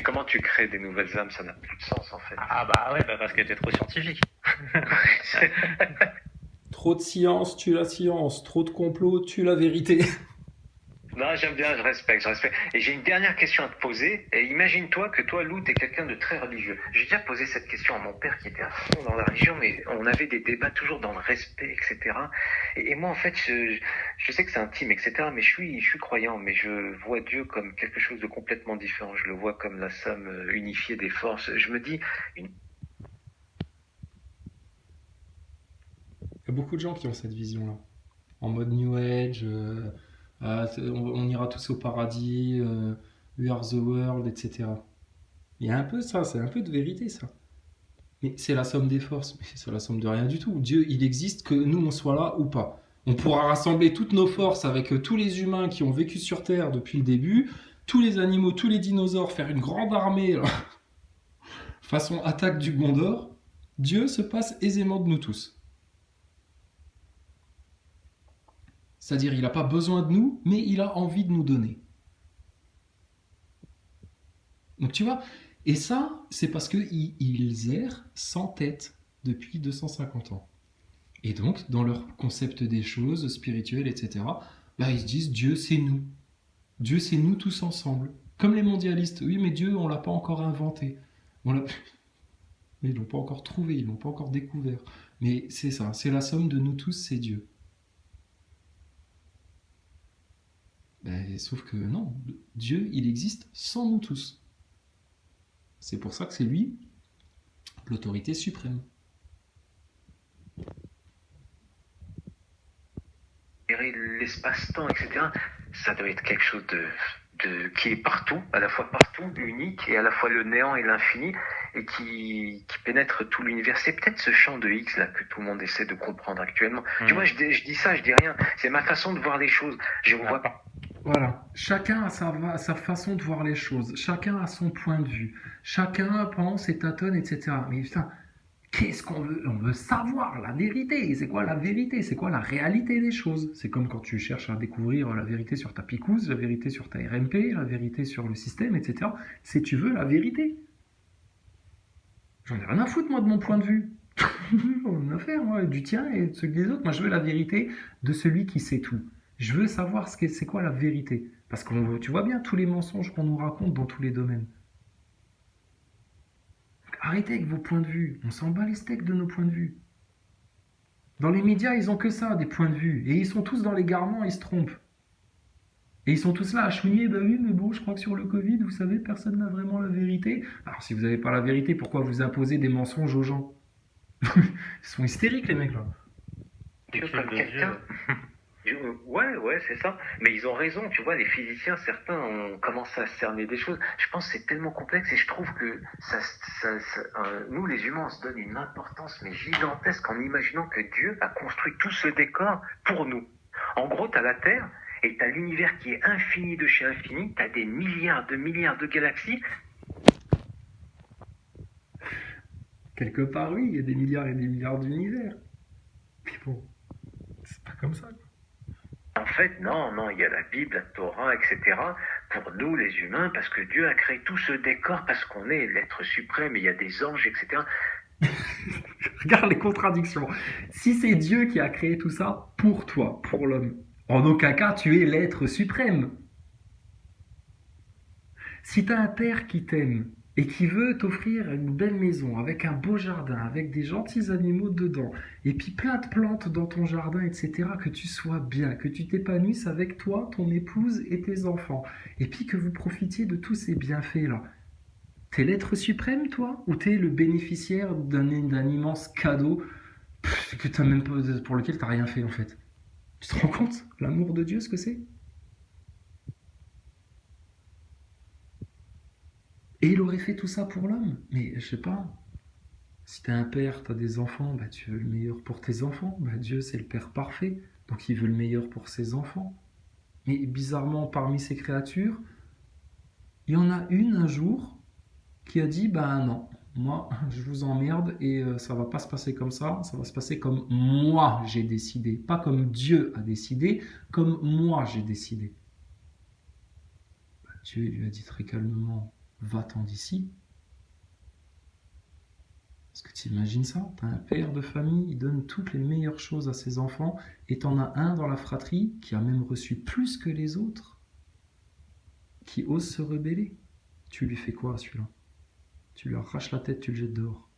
Comment tu crées des nouvelles âmes? Ça n'a plus de sens, en fait. Ah bah ouais, bah parce que t'es trop scientifique. Trop de science tue la science, trop de complot tue la vérité. Non, j'aime bien, je respecte, je respecte. Et j'ai une dernière question à te poser. Et imagine-toi que toi, Lou, t'es quelqu'un de très religieux. J'ai déjà posé cette question à mon père qui était à fond dans la religion, mais on avait des débats toujours dans le respect, etc. Et moi, en fait, je sais que c'est intime, etc. Mais je suis croyant, mais je vois Dieu comme quelque chose de complètement différent. Je le vois comme la somme unifiée des forces. Je me dis, une... Il y a beaucoup de gens qui ont cette vision-là. En mode New Age, on ira tous au paradis, We are the world, etc. Il y a un peu ça, c'est un peu de vérité ça. Mais c'est la somme des forces, mais c'est la somme de rien du tout. Dieu, il existe que nous, on soit là ou pas. On pourra rassembler toutes nos forces avec tous les humains qui ont vécu sur Terre depuis le début, tous les animaux, tous les dinosaures, faire une grande armée façon attaque du Gondor. Dieu se passe aisément de nous tous. C'est-à-dire, il n'a pas besoin de nous, mais il a envie de nous donner. Donc tu vois, et ça, c'est parce qu'ils errent sans tête depuis 250 ans. Et donc, dans leur concept des choses spirituelles, etc., bah, ils se disent Dieu, c'est nous. Dieu, c'est nous tous ensemble. Comme les mondialistes. Oui, mais Dieu, on ne l'a pas encore inventé. On l'a... Ils ne l'ont pas encore trouvé, ils ne l'ont pas encore découvert. Mais c'est ça, c'est la somme de nous tous, c'est Dieu. Ben, sauf que non, Dieu, il existe sans nous tous. C'est pour ça que c'est lui, l'autorité suprême. l'espace-temps, etc., ça doit être quelque chose qui est partout, à la fois partout, unique, et à la fois le néant et l'infini, et qui pénètre tout l'univers. C'est peut-être ce champ de X là que tout le monde essaie de comprendre actuellement. Tu vois, je dis ça, je dis rien. C'est ma façon de voir les choses. Je ne vois pas. Voilà, chacun a sa façon de voir les choses, chacun a son point de vue, chacun pense et tâtonne, etc. Mais putain, qu'est-ce qu'on veut? On veut savoir la vérité. C'est quoi la vérité? C'est quoi la réalité des choses? C'est comme quand tu cherches à découvrir la vérité sur ta picouse, la vérité sur ta RMP, la vérité sur le système, etc. C'est tu veux la vérité. J'en ai rien à foutre, moi, de mon point de vue. J'en ai rien à faire, moi, du tien et de ceux des autres. Moi, je veux la vérité de celui qui sait tout. Je veux savoir c'est quoi la vérité. Parce que tu vois bien tous les mensonges qu'on nous raconte dans tous les domaines. Arrêtez avec vos points de vue. On s'en bat les steaks de nos points de vue. Dans les médias, ils ont que ça, des points de vue. Et ils sont tous dans l'égarement, ils se trompent. Et ils sont tous là à chouiner, bah oui, mais bon, je crois que sur le Covid, vous savez, personne n'a vraiment la vérité. Alors si vous n'avez pas la vérité, pourquoi vous imposez des mensonges aux gens? Ils sont hystériques, les mecs, là. Dieu comme quelqu'un. Ouais, c'est ça. Mais ils ont raison, tu vois, les physiciens, certains ont commencé à cerner des choses. Je pense que c'est tellement complexe et je trouve que nous, les humains, on se donne une importance mais gigantesque en imaginant que Dieu a construit tout ce décor pour nous. En gros, tu as la Terre et tu as l'univers qui est infini de chez infini, tu as des milliards de galaxies. Quelque part, oui, il y a des milliards et des milliards d'univers. Mais bon, c'est pas comme ça, quoi. En fait, non, il y a la Bible, la Torah, etc. pour nous, les humains, parce que Dieu a créé tout ce décor, parce qu'on est l'être suprême, et il y a des anges, etc. Regarde les contradictions. Si c'est Dieu qui a créé tout ça pour toi, pour l'homme, en aucun cas tu es l'être suprême. Si tu as un père qui t'aime et qui veut t'offrir une belle maison avec un beau jardin, avec des gentils animaux dedans, et puis plein de plantes dans ton jardin, etc., que tu sois bien, que tu t'épanouisses avec toi, ton épouse et tes enfants, et puis que vous profitiez de tous ces bienfaits-là, t'es l'être suprême, toi? Ou t'es le bénéficiaire d'un immense cadeau que t'as même pas, pour lequel t'as rien fait, en fait? Tu te rends compte l'amour de Dieu, ce que c'est? Et il aurait fait tout ça pour l'homme. Mais je sais pas, si t'es un père, t'as des enfants, bah tu veux le meilleur pour tes enfants. Bah Dieu, c'est le père parfait, donc il veut le meilleur pour ses enfants. Mais bizarrement, parmi ces créatures, il y en a une un jour qui a dit bah non, moi je vous emmerde et ça va pas se passer comme ça va se passer comme moi j'ai décidé, pas comme Dieu a décidé, comme moi j'ai décidé. Bah, Dieu lui a dit très calmement va-t'en d'ici. Est-ce que tu imagines ça? T'as un père de famille, il donne toutes les meilleures choses à ses enfants, et t'en as un dans la fratrie qui a même reçu plus que les autres, qui ose se rebeller. Tu lui fais quoi à celui-là? Tu lui arraches la tête, tu le jettes dehors.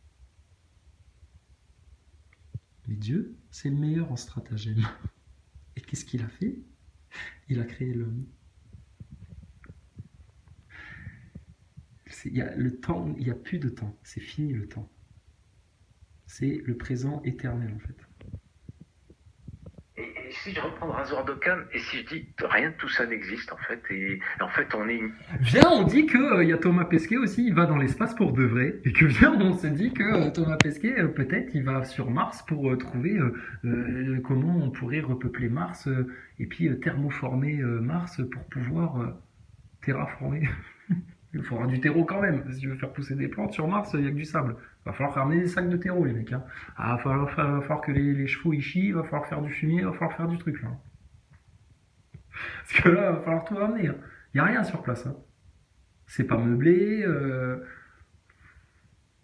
Mais Dieu, c'est le meilleur en stratagème. Et qu'est-ce qu'il a fait? Il a créé l'homme. Il y a le temps, il n'y a plus de temps, c'est fini le temps. C'est le présent éternel en fait. Et si je reprends Razor d'Occam, et si je dis rien de tout ça n'existe en fait, et en fait on est Viens, on dit que y a Thomas Pesquet aussi, il va dans l'espace pour de vrai, et que viens, on se dit que Thomas Pesquet, peut-être, il va sur Mars pour trouver comment on pourrait repeupler Mars, et puis thermoformer Mars pour pouvoir terraformer. Il faudra du terreau quand même. Si tu veux faire pousser des plantes sur Mars, il n'y a que du sable. Il va falloir ramener des sacs de terreau, les mecs. Hein. Ah, il va falloir que les chevaux y chient, il va falloir faire du fumier, il va falloir faire du truc. Là. Parce que là, il va falloir tout ramener. Hein. Il n'y a rien sur place. Hein. C'est pas meublé.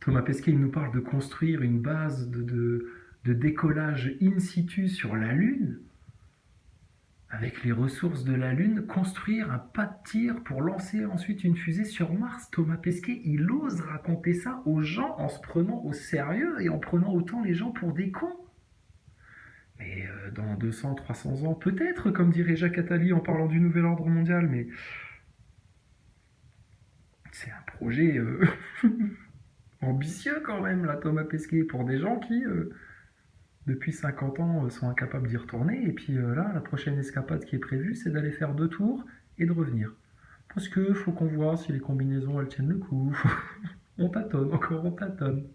Thomas Pesquet, il nous parle de construire une base de décollage in situ sur la Lune. Avec les ressources de la Lune, construire un pas de tir pour lancer ensuite une fusée sur Mars. Thomas Pesquet, il ose raconter ça aux gens en se prenant au sérieux et en prenant autant les gens pour des cons. Mais dans 200, 300 ans, peut-être, comme dirait Jacques Attali en parlant du nouvel ordre mondial, mais c'est un projet ambitieux quand même, là, Thomas Pesquet, pour des gens qui... depuis 50 ans, sont incapables d'y retourner. Et puis là, la prochaine escapade qui est prévue, c'est d'aller faire 2 tours et de revenir. Parce que faut qu'on voit si les combinaisons, elles tiennent le coup. On tâtonne, encore on tâtonne.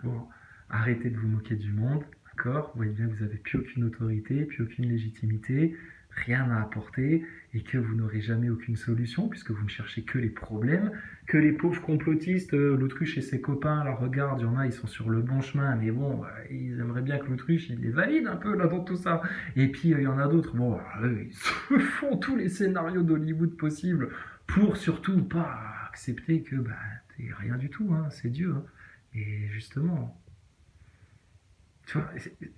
Bon, arrêtez de vous moquer du monde, d'accord? Vous voyez bien que vous n'avez plus aucune autorité, plus aucune légitimité, rien à apporter, et que vous n'aurez jamais aucune solution, puisque vous ne cherchez que les problèmes, que les pauvres complotistes, l'autruche et ses copains, la regardent, il y en a, ils sont sur le bon chemin, mais bon, ils aimeraient bien que l'autruche, il les valide un peu là dans tout ça. Et puis, il y en a d'autres, bon, eux, ils se font tous les scénarios d'Hollywood possibles, pour surtout pas accepter que, t'es rien du tout, hein, c'est Dieu, hein. Et justement, tu vois,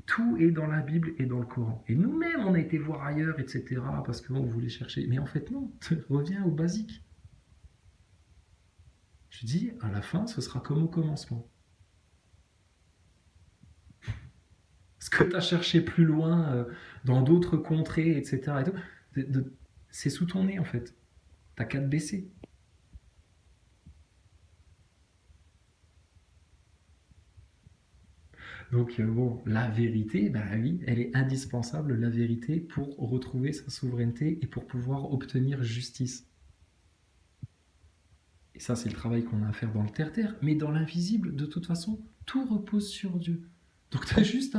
tout est dans la Bible et dans le Coran. Et nous-mêmes, on a été voir ailleurs, etc., parce qu'on voulait chercher. Mais en fait, non, reviens au basique. Je dis, à la fin, ce sera comme au commencement. Ce que tu as cherché plus loin, dans d'autres contrées, etc., et tout, c'est sous ton nez, en fait. T'as qu'à te baisser. Donc bon, la vérité, oui, elle est indispensable, la vérité, pour retrouver sa souveraineté et pour pouvoir obtenir justice. Et ça, c'est le travail qu'on a à faire dans le terre-terre. Mais dans l'invisible, de toute façon, tout repose sur Dieu. Donc t'as juste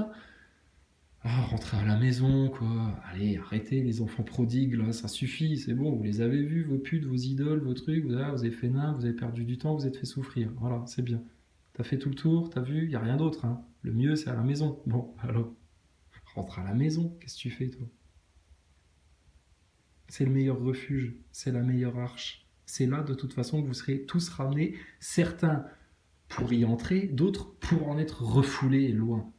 à rentrer à la maison, quoi. Allez, arrêtez les enfants prodigues, là, ça suffit, c'est bon, vous les avez vus, vos putes, vos idoles, vos trucs, vous avez fait nain, vous avez perdu du temps, vous êtes fait souffrir. Voilà, c'est bien. T'as fait tout le tour, t'as vu, y a rien d'autre, hein. Le mieux, c'est à la maison. Bon, alors, rentre à la maison, qu'est-ce que tu fais, toi? C'est le meilleur refuge, c'est la meilleure arche. C'est là, de toute façon, que vous serez tous ramenés, certains pour y entrer, d'autres pour en être refoulés loin.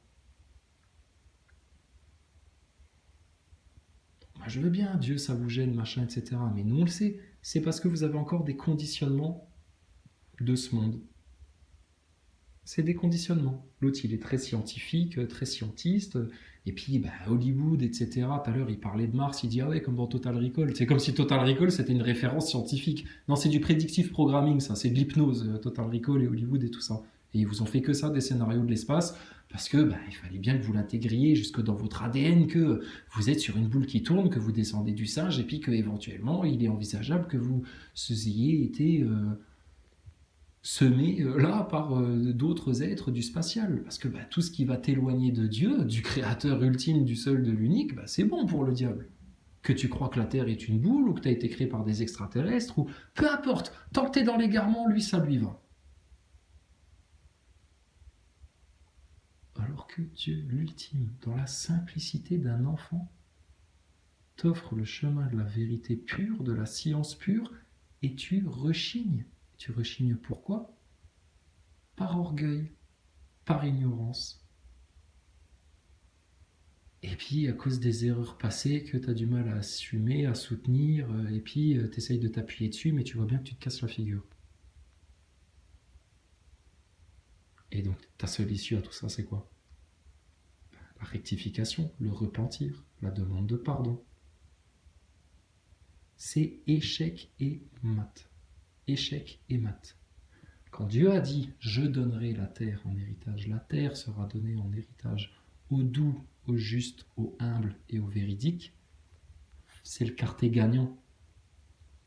Moi, je veux bien, Dieu, ça vous gêne, machin, etc. Mais nous, on le sait, c'est parce que vous avez encore des conditionnements de ce monde. C'est des conditionnements. L'autre, il est très scientifique, très scientiste. Et puis, Hollywood, etc. Tout à l'heure, il parlait de Mars. Il dit, ah ouais, comme dans Total Recall. C'est comme si Total Recall, c'était une référence scientifique. Non, c'est du predictive programming, ça. C'est de l'hypnose, Total Recall et Hollywood et tout ça. Et ils vous ont fait que ça, des scénarios de l'espace. Parce que il fallait bien que vous l'intégriez jusque dans votre ADN, que vous êtes sur une boule qui tourne, que vous descendez du singe, et puis qu'éventuellement, il est envisageable que vous ayez été... semé là par d'autres êtres du spatial. Parce que tout ce qui va t'éloigner de Dieu, du créateur ultime, du seul, de l'unique, c'est bon pour le diable. Que tu crois que la Terre est une boule, ou que tu as été créé par des extraterrestres, ou peu importe, tant que tu es dans l'égarement, lui, ça lui va. Alors que Dieu, l'ultime, dans la simplicité d'un enfant, t'offre le chemin de la vérité pure, de la science pure, et tu rechignes. Tu rechignes pourquoi? Par orgueil, par ignorance. Et puis, à cause des erreurs passées que tu as du mal à assumer, à soutenir, et puis tu essayes de t'appuyer dessus, mais tu vois bien que tu te casses la figure. Et donc, ta seule issue à tout ça, c'est quoi? La rectification, le repentir, la demande de pardon. C'est échec et mat. Échec et mat. Quand Dieu a dit « Je donnerai la terre en héritage », la terre sera donnée en héritage aux doux, aux justes, aux humbles et aux véridiques, c'est le quartier gagnant.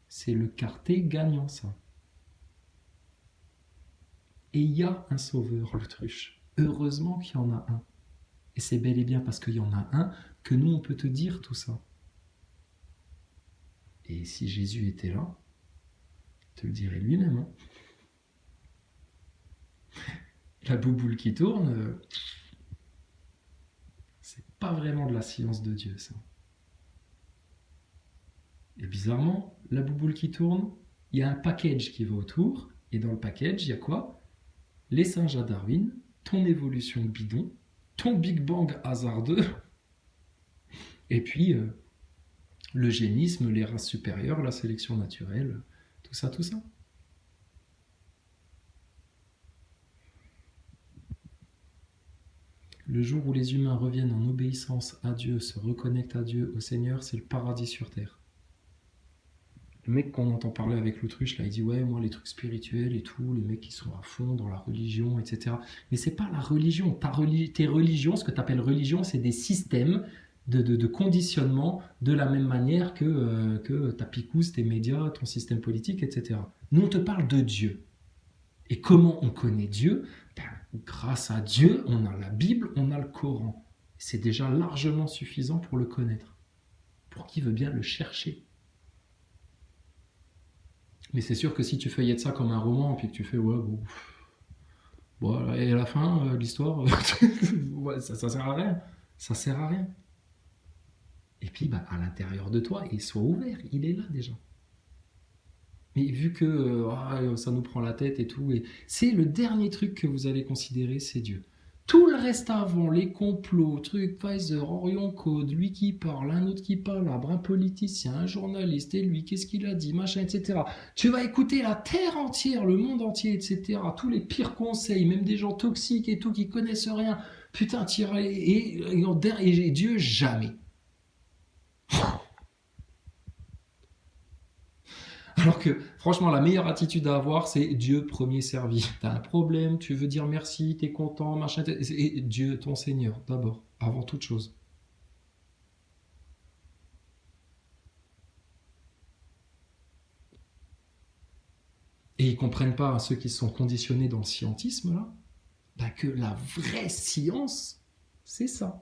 C'est le quartier gagnant, ça. Et il y a un sauveur, l'autruche. Heureusement qu'il y en a un. Et c'est bel et bien parce qu'il y en a un que nous, on peut te dire tout ça. Et si Jésus était là, il te le dirait lui-même. Hein. La bouboule qui tourne, c'est pas vraiment de la science de Dieu, ça. Et bizarrement, la bouboule qui tourne, il y a un package qui va autour, et dans le package, il y a quoi? Les singes à Darwin, ton évolution bidon, ton Big Bang hasardeux, et puis l'eugénisme, les races supérieures, la sélection naturelle, tout ça, tout ça. Le jour où les humains reviennent en obéissance à Dieu, se reconnectent à Dieu, au Seigneur, c'est le paradis sur terre. Le mec qu'on entend parler avec l'autruche, là, il dit « Ouais, moi, les trucs spirituels et tout, les mecs qui sont à fond dans la religion, etc. » Mais c'est pas la religion. Tes religions, ce que tu appelles religion, c'est des systèmes de conditionnement de la même manière que ta picouse, tes médias, ton système politique, etc. Nous, on te parle de Dieu. Et comment on connaît Dieu? Grâce à Dieu, on a la Bible, on a le Coran. C'est déjà largement suffisant pour le connaître. Pour qui veut bien le chercher. Mais c'est sûr que si tu feuillettes ça comme un roman, puis que tu fais, ouais, bon, voilà, et à la fin, l'histoire, ouais, ça sert à rien. Ça sert à rien. Et puis, à l'intérieur de toi, il soit ouvert, il est là déjà. Mais vu que ça nous prend la tête et tout, et c'est le dernier truc que vous allez considérer, c'est Dieu. Tout le reste avant, les complots, trucs, Pfizer, Orion Code, lui qui parle, un autre qui parle, un politicien, un journaliste, et lui, qu'est-ce qu'il a dit, machin, etc. Tu vas écouter la terre entière, le monde entier, etc. Tous les pires conseils, même des gens toxiques et tout, qui connaissent rien. Putain, et Dieu, jamais. Alors que, franchement, la meilleure attitude à avoir, c'est Dieu premier servi. T'as un problème, tu veux dire merci, t'es content, machin, et Dieu, ton Seigneur, d'abord, avant toute chose. Et ils comprennent pas, ceux qui sont conditionnés dans le scientisme, là, que la vraie science, c'est ça.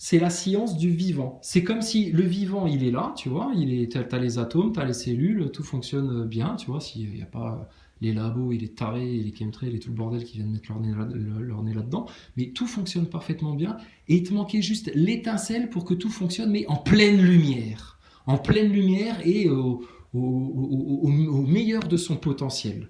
C'est la science du vivant. C'est comme si le vivant, il est là, tu vois, t'as les atomes, t'as les cellules, tout fonctionne bien, tu vois, s'il n'y a pas les labos et les tarés et les chemtrails et tout le bordel qui viennent mettre leur nez là-dedans, mais tout fonctionne parfaitement bien, et il te manquait juste l'étincelle pour que tout fonctionne, mais en pleine lumière. En pleine lumière et au meilleur de son potentiel.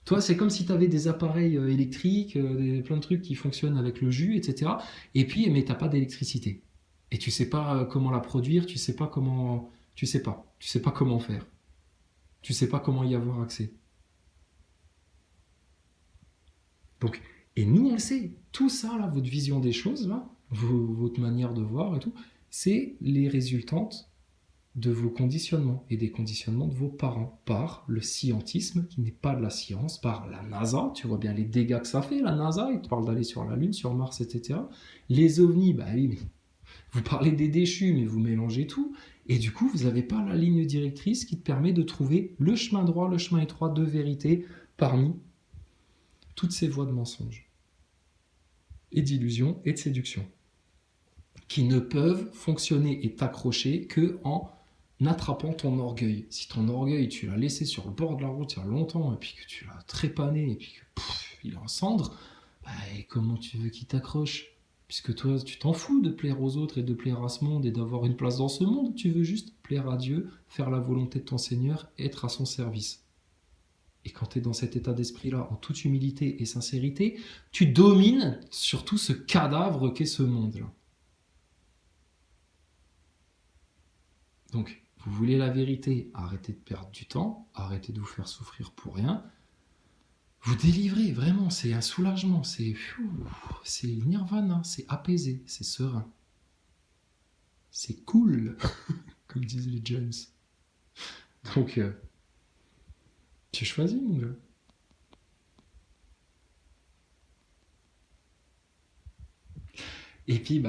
Toi, c'est comme si tu avais des appareils électriques, plein de trucs qui fonctionnent avec le jus, etc. Et puis, mais tu n'as pas d'électricité. Et tu sais pas comment la produire, tu sais pas comment faire. Tu sais pas comment y avoir accès. Donc, et nous, on le sait. Tout ça, là, votre vision des choses, là, votre manière de voir et tout, c'est les résultantes de vos conditionnements et des conditionnements de vos parents par le scientisme qui n'est pas de la science, par la NASA, tu vois bien les dégâts que ça fait, la NASA, ils te parlent d'aller sur la Lune, sur Mars, etc. Les ovnis, oui, mais vous parlez des déchus, mais vous mélangez tout, et du coup, vous n'avez pas la ligne directrice qui te permet de trouver le chemin droit, le chemin étroit de vérité parmi toutes ces voies de mensonges, et d'illusions, et de séduction, qui ne peuvent fonctionner et t'accrocher qu'en attrapant ton orgueil. Si ton orgueil, tu l'as laissé sur le bord de la route il y a longtemps, et puis que tu l'as trépané, et puis que il est en cendres, et comment tu veux qu'il t'accroche? Puisque toi, tu t'en fous de plaire aux autres et de plaire à ce monde et d'avoir une place dans ce monde. Tu veux juste plaire à Dieu, faire la volonté de ton Seigneur, être à son service. Et quand tu es dans cet état d'esprit-là, en toute humilité et sincérité, tu domines surtout ce cadavre qu'est ce monde-là. Donc, vous voulez la vérité, arrêtez de perdre du temps, arrêtez de vous faire souffrir pour rien. Vous délivrez, vraiment, c'est un soulagement, c'est nirvana, c'est apaisé, c'est serein. C'est cool, comme disent les James. Donc, tu choisis, mon gars. Et puis,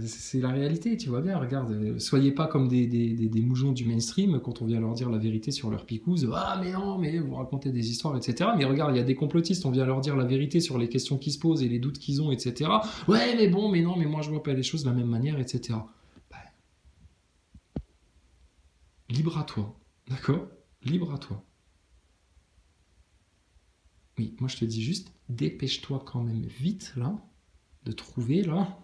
c'est la réalité, tu vois bien. Regarde, soyez pas comme des moujons du mainstream quand on vient leur dire la vérité sur leur picouse. Ah, mais non, mais vous racontez des histoires, etc. Mais regarde, il y a des complotistes, on vient leur dire la vérité sur les questions qui se posent et les doutes qu'ils ont, etc. Ouais, mais bon, mais non, mais moi je vois pas les choses de la même manière, etc. Libre à toi, d'accord? Libre à toi. Oui, moi je te dis juste, dépêche-toi quand même vite, là, de trouver, là,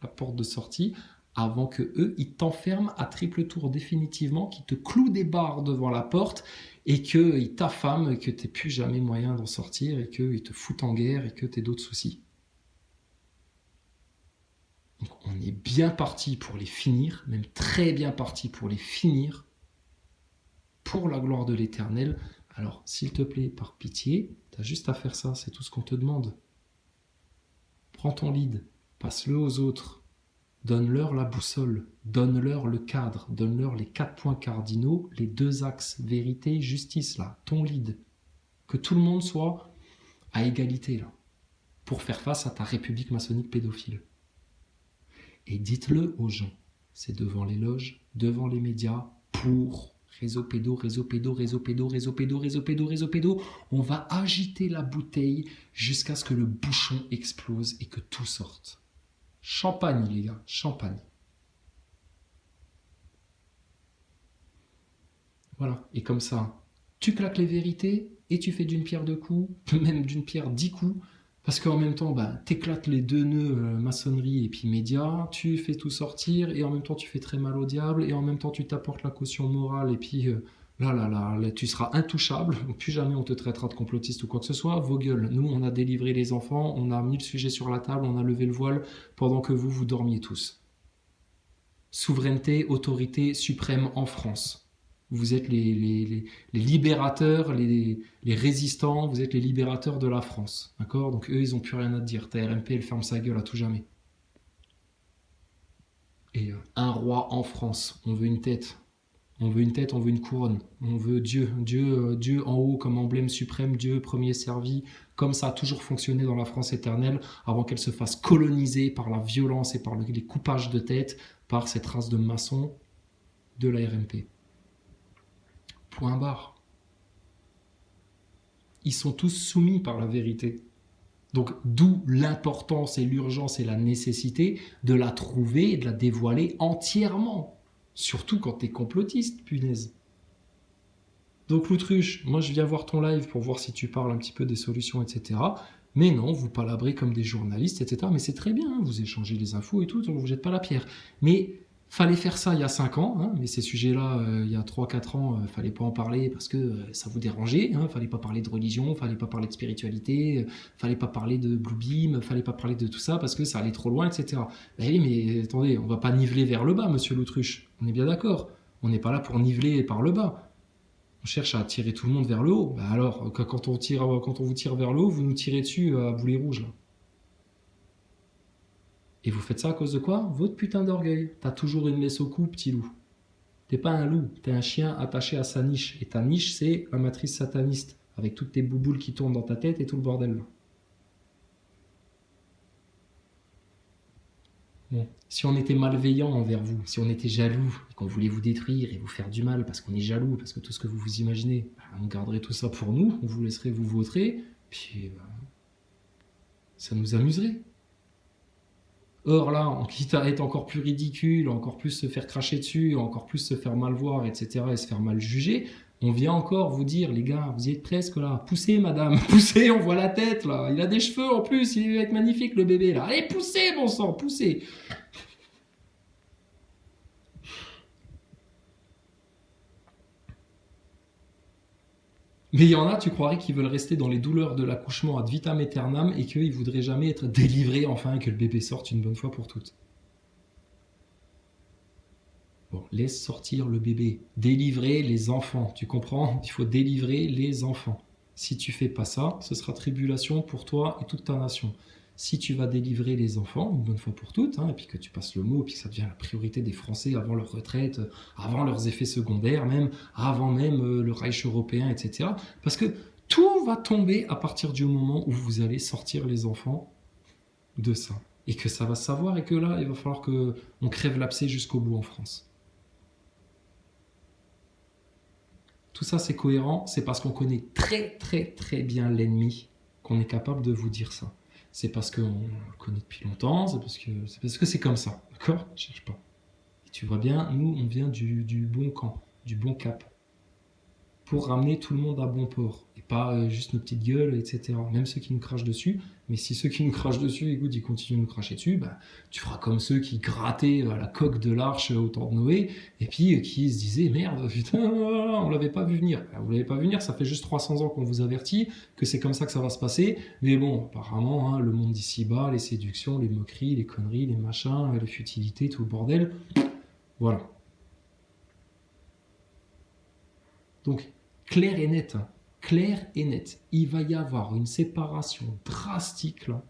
la porte de sortie, avant que eux, ils t'enferment à triple tour définitivement, qu'ils te clouent des barres devant la porte, et qu'ils t'affament, et que t'aies plus jamais moyen d'en sortir, et qu'ils te foutent en guerre, et que t'aies d'autres soucis. Donc on est bien parti pour les finir, même très bien parti pour les finir, pour la gloire de l'Éternel. Alors, s'il te plaît, par pitié, t'as juste à faire ça, c'est tout ce qu'on te demande. Prends ton lead, passe-le aux autres, donne-leur la boussole, donne-leur le cadre, donne-leur les 4 points cardinaux, les 2 axes, vérité, justice, là, ton lead. Que tout le monde soit à égalité, là, pour faire face à ta république maçonnique pédophile. Et dites-le aux gens, c'est devant les loges, devant les médias, pour réseau pédo, réseau pédo, réseau pédo, réseau pédo, réseau pédo, réseau pédo. On va agiter la bouteille jusqu'à ce que le bouchon explose et que tout sorte. Champagne, les gars, champagne. Voilà, et comme ça, tu claques les vérités et tu fais d'une pierre 2 coups, même d'une pierre 10 coups, parce qu'en même temps, t'éclates les 2 nœuds maçonnerie et puis médias, tu fais tout sortir, et en même temps tu fais très mal au diable, et en même temps tu t'apportes la caution morale, et puis là, tu seras intouchable, plus jamais on te traitera de complotiste ou quoi que ce soit, vos gueules. Nous, on a délivré les enfants, on a mis le sujet sur la table, on a levé le voile, pendant que vous dormiez tous. Souveraineté, autorité suprême en France. Vous êtes les libérateurs, les résistants, vous êtes les libérateurs de la France. D'accord? Donc eux, ils n'ont plus rien à te dire. Ta RMP, elle ferme sa gueule à tout jamais. Et un roi en France, on veut une tête. On veut une tête, on veut une couronne. On veut Dieu. Dieu en haut comme emblème suprême, Dieu premier servi. Comme ça a toujours fonctionné dans la France éternelle, avant qu'elle se fasse coloniser par la violence et par les coupages de tête, par cette race de maçons de la RMP. Point barre. Ils sont tous soumis par la vérité. Donc d'où l'importance et l'urgence et la nécessité de la trouver et de la dévoiler entièrement. Surtout quand t'es complotiste, punaise. Donc l'autruche, moi je viens voir ton live pour voir si tu parles un petit peu des solutions, etc. Mais non, vous palabrez comme des journalistes, etc. Mais c'est très bien, hein, vous échangez les infos et tout, donc vous jette pas la pierre. Mais fallait faire ça il y a 5 ans, hein, mais ces sujets-là, il y a 3-4 ans, fallait pas en parler parce que ça vous dérangeait, hein, fallait pas parler de religion, fallait pas parler de spiritualité, fallait pas parler de Blue Beam, fallait pas parler de tout ça parce que ça allait trop loin, etc. Ben oui, mais attendez, on va pas niveler vers le bas, monsieur l'autruche, on est bien d'accord, on n'est pas là pour niveler par le bas. On cherche à tirer tout le monde vers le haut. Ben alors, quand on vous tire vers le haut, vous nous tirez dessus à boulet rouge, là. Et vous faites ça à cause de quoi? Votre putain d'orgueil. T'as toujours une laisse au cou, petit loup. T'es pas un loup, t'es un chien attaché à sa niche. Et ta niche, c'est la matrice sataniste, avec toutes tes bouboules qui tournent dans ta tête et tout le bordel là. Bon. Si on était malveillant envers vous, si on était jaloux, et qu'on voulait vous détruire et vous faire du mal parce qu'on est jaloux, parce que tout ce que vous vous imaginez, on garderait tout ça pour nous, on vous laisserait vous vautrer, puis ça nous amuserait. Or là, quitte à être encore plus ridicule, encore plus se faire cracher dessus, encore plus se faire mal voir, etc., et se faire mal juger, On vient encore vous dire, les gars, vous y êtes presque là. Poussez, madame, poussez, on voit la tête là. Il a des cheveux en plus, il va être magnifique le bébé là. Allez, poussez, bon sang, poussez. Mais il y en a, tu croirais qu'ils veulent rester dans les douleurs de l'accouchement ad vitam aeternam et qu'ils voudraient jamais être délivrés enfin, que le bébé sorte une bonne fois pour toutes. Bon, laisse sortir le bébé. Délivrer les enfants, tu comprends? Il faut délivrer les enfants. Si tu fais pas ça, ce sera tribulation pour toi et toute ta nation. Si tu vas délivrer les enfants, une bonne fois pour toutes, et puis que tu passes le mot, et puis que ça devient la priorité des Français avant leur retraite, avant leurs effets secondaires, même avant même le Reich européen, etc. Parce que tout va tomber à partir du moment où vous allez sortir les enfants de ça. Et que ça va se savoir, et que là, il va falloir qu'on crève l'abcès jusqu'au bout en France. Tout ça, c'est cohérent, c'est parce qu'on connaît très très très bien l'ennemi qu'on est capable de vous dire ça. C'est parce qu'on le connaît depuis longtemps, c'est parce que c'est comme ça, d'accord? Je cherche pas. Et tu vois bien, nous, on vient du bon camp, du bon cap, pour ramener tout le monde à bon port, et pas juste nos petites gueules, etc. Même ceux qui nous crachent dessus, mais si ceux qui nous crachent dessus, écoute, ils continuent de nous cracher dessus, tu feras comme ceux qui grattaient la coque de l'arche au temps de Noé, et puis qui se disaient, merde, putain, on l'avait pas vu venir. Vous l'avez pas vu venir, ça fait juste 300 ans qu'on vous avertit que c'est comme ça que ça va se passer, mais bon, apparemment, le monde d'ici-bas, les séductions, les moqueries, les conneries, les machins, les futilités, tout le bordel, voilà. Donc, clair et net, clair et net, il va y avoir une séparation drastique là,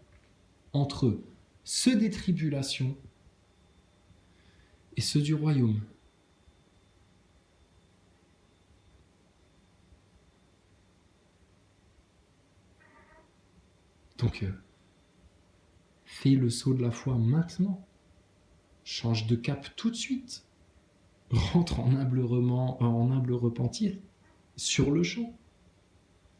entre ceux des tribulations et ceux du royaume. Donc, fais le saut de la foi maintenant. Change de cap tout de suite. Rentre en humble repentir sur le champ.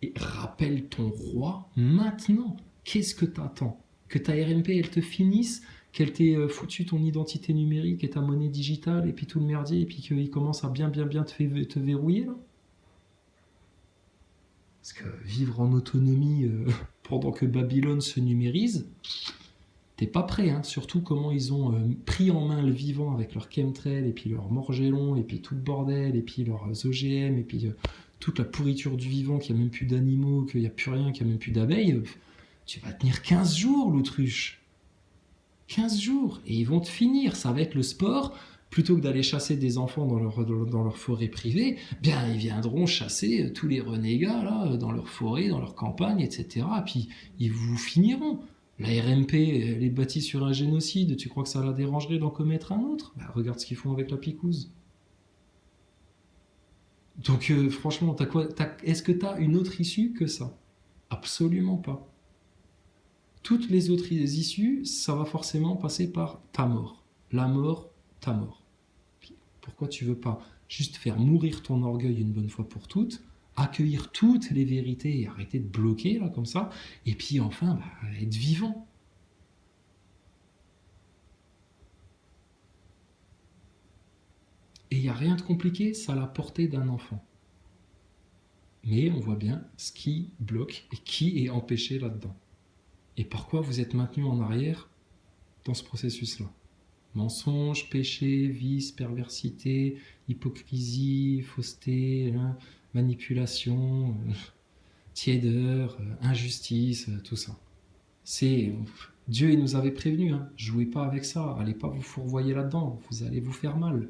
Et rappelle ton roi maintenant. Qu'est-ce que t'attends? Que ta RMP, elle te finisse, qu'elle t'ait foutu ton identité numérique et ta monnaie digitale, et puis tout le merdier, et puis qu'il commence à bien te verrouiller, là? Parce que vivre en autonomie pendant que Babylone se numérise, t'es pas prêt, surtout comment ils ont pris en main le vivant avec leur chemtrail, et puis leur morgellon, et puis tout le bordel, et puis leurs OGM, et puis toute la pourriture du vivant, qu'il n'y a même plus d'animaux, qu'il n'y a plus rien, qu'il n'y a même plus d'abeilles. Tu vas tenir 15 jours, l'autruche. 15 jours. Et ils vont te finir. Ça va être le sport. Plutôt que d'aller chasser des enfants dans leur forêt privée, bien, ils viendront chasser tous les renégats, là, dans leur forêt, dans leur campagne, etc. Puis, ils vous finiront. La RMP, elle est bâtie sur un génocide. Tu crois que ça la dérangerait d'en commettre un autre? Regarde ce qu'ils font avec la picouse. Donc, franchement, est-ce que tu as une autre issue que ça? Absolument pas. Toutes les autres issues, ça va forcément passer par ta mort. La mort, ta mort. Pourquoi tu veux pas juste faire mourir ton orgueil une bonne fois pour toutes, accueillir toutes les vérités et arrêter de bloquer là comme ça, et puis enfin être vivant? Et il n'y a rien de compliqué, ça a la portée d'un enfant. Mais on voit bien ce qui bloque et qui est empêché là-dedans. Et pourquoi vous êtes maintenu en arrière dans ce processus-là? Mensonge, péché, vice, perversité, hypocrisie, fausseté, manipulation, tiédeur, injustice, tout ça. Dieu il nous avait prévenus, jouez pas avec ça, allez pas vous fourvoyer là-dedans, vous allez vous faire mal.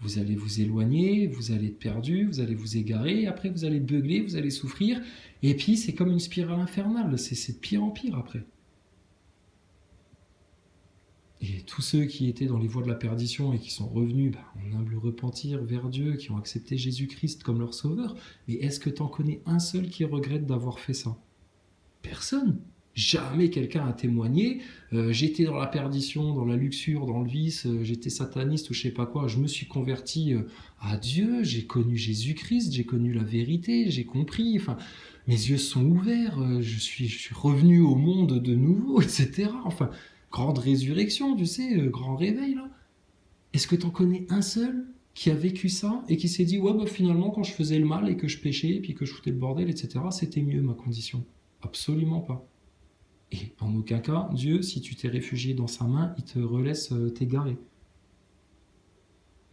Vous allez vous éloigner, vous allez être perdu, vous allez vous égarer, après vous allez beugler, vous allez souffrir, et puis c'est comme une spirale infernale, c'est de pire en pire après. Et tous ceux qui étaient dans les voies de la perdition et qui sont revenus en humble repentir vers Dieu, qui ont accepté Jésus-Christ comme leur sauveur, mais est-ce que t'en connais un seul qui regrette d'avoir fait ça? Personne. Jamais quelqu'un a témoigné, j'étais dans la perdition, dans la luxure, dans le vice, j'étais sataniste ou je sais pas quoi, je me suis converti à Dieu, j'ai connu Jésus-Christ, j'ai connu la vérité, j'ai compris, enfin, mes yeux sont ouverts, je suis revenu au monde de nouveau, etc. Enfin, grande résurrection, tu sais, grand réveil là. Est-ce que t'en connais un seul qui a vécu ça et qui s'est dit ouais bah finalement quand je faisais le mal et que je péchais et puis que je foutais le bordel, etc., c'était mieux ma condition. Absolument pas. Et en aucun cas, Dieu, si tu t'es réfugié dans sa main, il te relaisse t'égarer.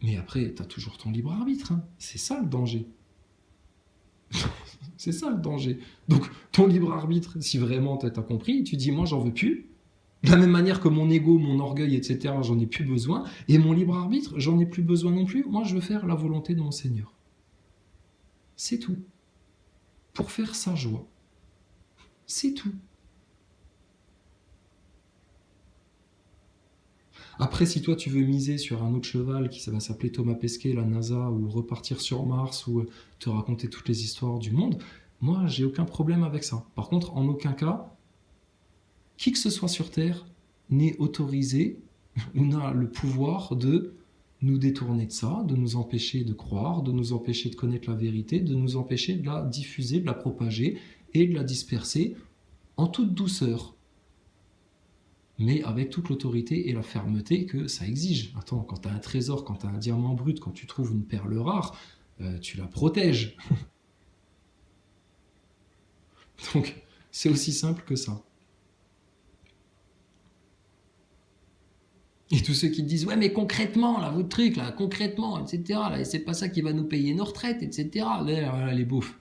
Mais après, t'as toujours ton libre arbitre, hein. C'est ça le danger. C'est ça le danger. Donc ton libre arbitre, si vraiment t'as compris, tu dis moi j'en veux plus. De la même manière que mon ego, mon orgueil, etc., j'en ai plus besoin. Et mon libre arbitre, j'en ai plus besoin non plus. Moi, je veux faire la volonté de mon Seigneur. C'est tout. Pour faire sa joie. C'est tout. Après, si toi, tu veux miser sur un autre cheval qui va s'appeler Thomas Pesquet, la NASA, ou repartir sur Mars, ou te raconter toutes les histoires du monde, moi, j'ai aucun problème avec ça. Par contre, en aucun cas, qui que ce soit sur Terre n'est autorisé ou n'a le pouvoir de nous détourner de ça, de nous empêcher de croire, de nous empêcher de connaître la vérité, de nous empêcher de la diffuser, de la propager et de la disperser en toute douceur. Mais avec toute l'autorité et la fermeté que ça exige. Attends, quand tu as un trésor, quand tu as un diamant brut, quand tu trouves une perle rare, tu la protèges. Donc, c'est aussi simple que ça. Et tous ceux qui disent ouais mais concrètement là votre truc là concrètement etc là, c'est pas ça qui va nous payer nos retraites etc là, les beaufs.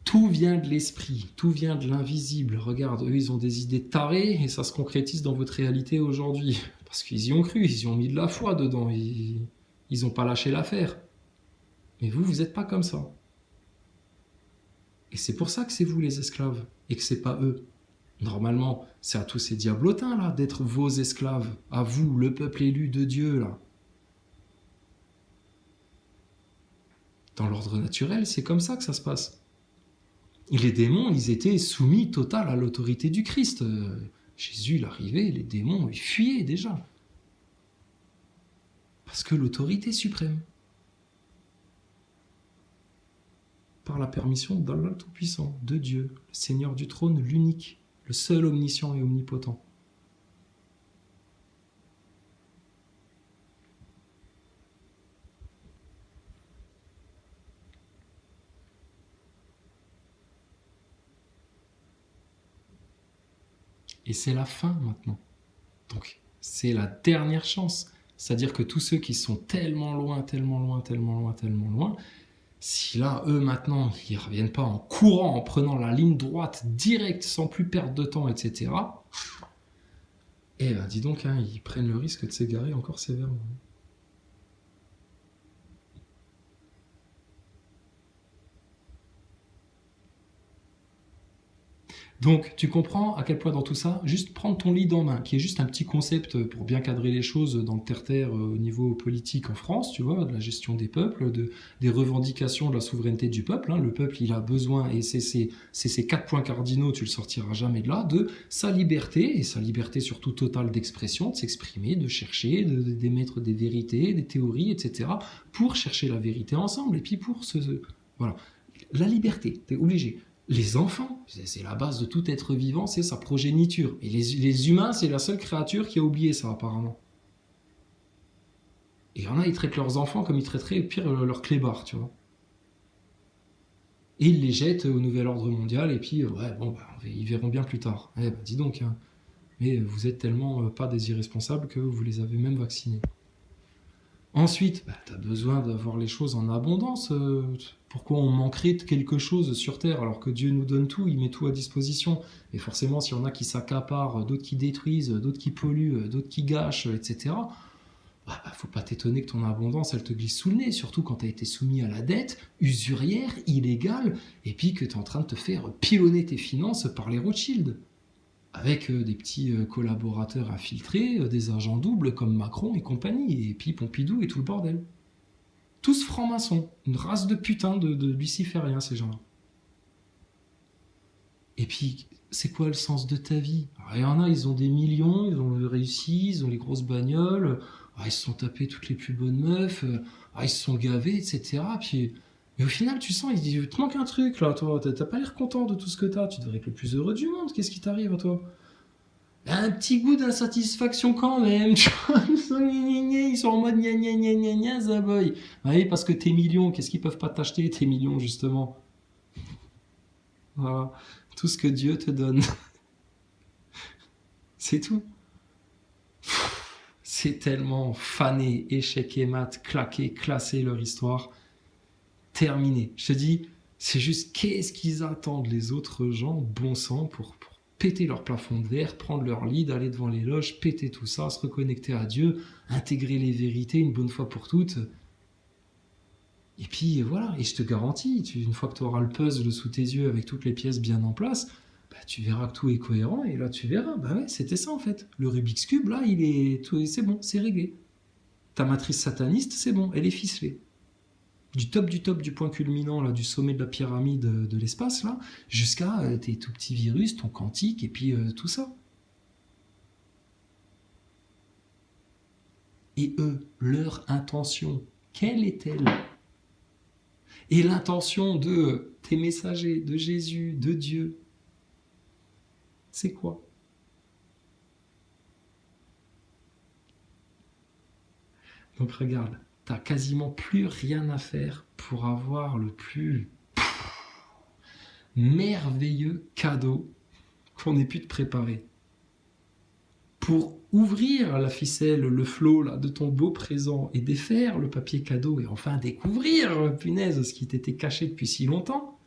Tout vient de l'esprit, tout vient de l'invisible. Regarde, eux ils ont des idées tarées et ça se concrétise dans votre réalité aujourd'hui parce qu'ils y ont cru, ils y ont mis de la foi dedans, ils ont pas lâché l'affaire. Mais vous n'êtes pas comme ça. Et c'est pour ça que c'est vous les esclaves et que c'est pas eux. Normalement, c'est à tous ces diablotins là d'être vos esclaves, à vous, le peuple élu de Dieu là. Dans l'ordre naturel, c'est comme ça que ça se passe. Et les démons, ils étaient soumis total à l'autorité du Christ. Jésus, il arrivait, les démons, ils fuyaient déjà. Parce que l'autorité suprême. Par la permission d'Allah le Tout-Puissant, de Dieu, le Seigneur du trône, l'unique. Le seul omniscient et omnipotent. Et c'est la fin maintenant. Donc, c'est la dernière chance. C'est-à-dire que tous ceux qui sont tellement loin, si là, eux, maintenant, ils ne reviennent pas en courant, en prenant la ligne droite directe, sans plus perdre de temps, etc., eh ben, dis donc, hein, ils prennent le risque de s'égarer encore sévèrement. Donc, tu comprends à quel point dans tout ça, juste prendre ton lead en main, qui est juste un petit concept pour bien cadrer les choses dans le terre-terre au niveau politique en France, tu vois, de la gestion des peuples, des revendications de la souveraineté du peuple. Hein. Le peuple, il a besoin, et c'est ces 4 points cardinaux, tu le sortiras jamais de là, de sa liberté, et sa liberté surtout totale d'expression, de s'exprimer, de chercher, d'émettre des vérités, des théories, etc., pour chercher la vérité ensemble, et puis pour voilà. La liberté, t'es obligé. Les enfants, c'est la base de tout être vivant, c'est sa progéniture. Et les humains, c'est la seule créature qui a oublié ça, apparemment. Et il y en a, ils traitent leurs enfants comme ils traiteraient, pire, leurs clébards, tu vois. Et ils les jettent au nouvel ordre mondial, et puis, ouais, bon, bah, ils verront bien plus tard. Eh ben, dis donc, hein. Mais vous êtes tellement pas des irresponsables que vous les avez même vaccinés. Ensuite, bah, tu as besoin d'avoir les choses en abondance. Pourquoi on manquerait de quelque chose sur Terre alors que Dieu nous donne tout, il met tout à disposition. Et forcément, s'il y en a qui s'accaparent, d'autres qui détruisent, d'autres qui polluent, d'autres qui gâchent, etc., bah, faut pas t'étonner que ton abondance, elle te glisse sous le nez, surtout quand tu as été soumis à la dette usurière, illégale, et puis que tu es en train de te faire pilonner tes finances par les Rothschild. Avec des petits collaborateurs infiltrés, des agents doubles comme Macron et compagnie, et puis Pompidou et tout le bordel. Tous francs-maçons, une race de putains de lucifériens, ces gens-là. Et puis, c'est quoi le sens de ta vie? Alors, il y en a, ils ont des millions, ils ont réussi, ils ont les grosses bagnoles, ils se sont tapés toutes les plus bonnes meufs, ils se sont gavés, etc. Puis, mais au final, tu sens, ils disent, il te manque un truc, là, toi, t'as pas l'air content de tout ce que t'as, tu devrais être le plus heureux du monde, qu'est-ce qui t'arrive à toi? un petit goût d'insatisfaction quand même. Tu vois, ils sont en mode gna gna gna gna gna, Zaboy. Oui, parce que tes millions, qu'est-ce qu'ils peuvent pas t'acheter, tes millions, justement? Voilà. Tout ce que Dieu te donne. C'est tout. C'est tellement fané, échec et mat, claqué, classé leur histoire. Terminé. Je te dis, c'est juste qu'est-ce qu'ils attendent les autres gens, bon sang, pour péter leur plafond de verre, prendre leur lead, aller devant les loges, péter tout ça, se reconnecter à Dieu, intégrer les vérités une bonne fois pour toutes. Et puis voilà, et je te garantis, une fois que tu auras le puzzle sous tes yeux avec toutes les pièces bien en place, bah, tu verras que tout est cohérent et là tu verras, bah ouais, c'était ça en fait. Le Rubik's Cube, là, c'est bon, c'est réglé. Ta matrice sataniste, c'est bon, elle est ficelée. Du top du point culminant, là, du sommet de la pyramide de l'espace, là, jusqu'à tes tout petits virus, ton quantique, et puis tout ça. Et eux, leur intention, quelle est-elle? Et l'intention de tes messagers, de Jésus, de Dieu, c'est quoi? Donc regarde, t'as quasiment plus rien à faire pour avoir le plus merveilleux cadeau qu'on ait pu te préparer. Pour ouvrir la ficelle, le flot là, de ton beau présent et défaire le papier cadeau et enfin découvrir, punaise, ce qui t'était caché depuis si longtemps,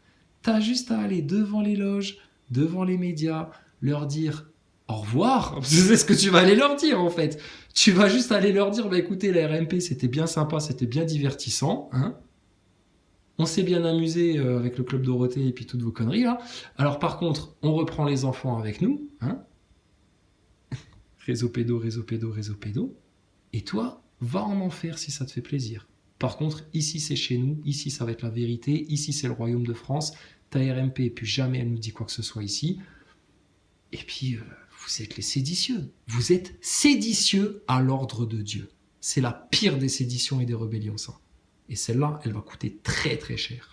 t'as juste à aller devant les loges, devant les médias, leur dire au revoir. C'est ce que tu vas aller leur dire en fait. Tu vas juste aller leur dire, bah écoutez, la RMP c'était bien sympa, c'était bien divertissant, hein. On s'est bien amusé avec le Club Dorothée et puis toutes vos conneries là. Alors par contre, on reprend les enfants avec nous, hein. Réseau pédo, réseau pédo, réseau pédo. Et toi, va en enfer si ça te fait plaisir. Par contre, ici c'est chez nous, ici ça va être la vérité, ici c'est le royaume de France, ta RMP, et puis jamais elle nous dit quoi que ce soit ici. Et puis, vous êtes les séditieux. Vous êtes séditieux à l'ordre de Dieu. C'est la pire des séditions et des rébellions, ça. Et celle-là, elle va coûter très très cher.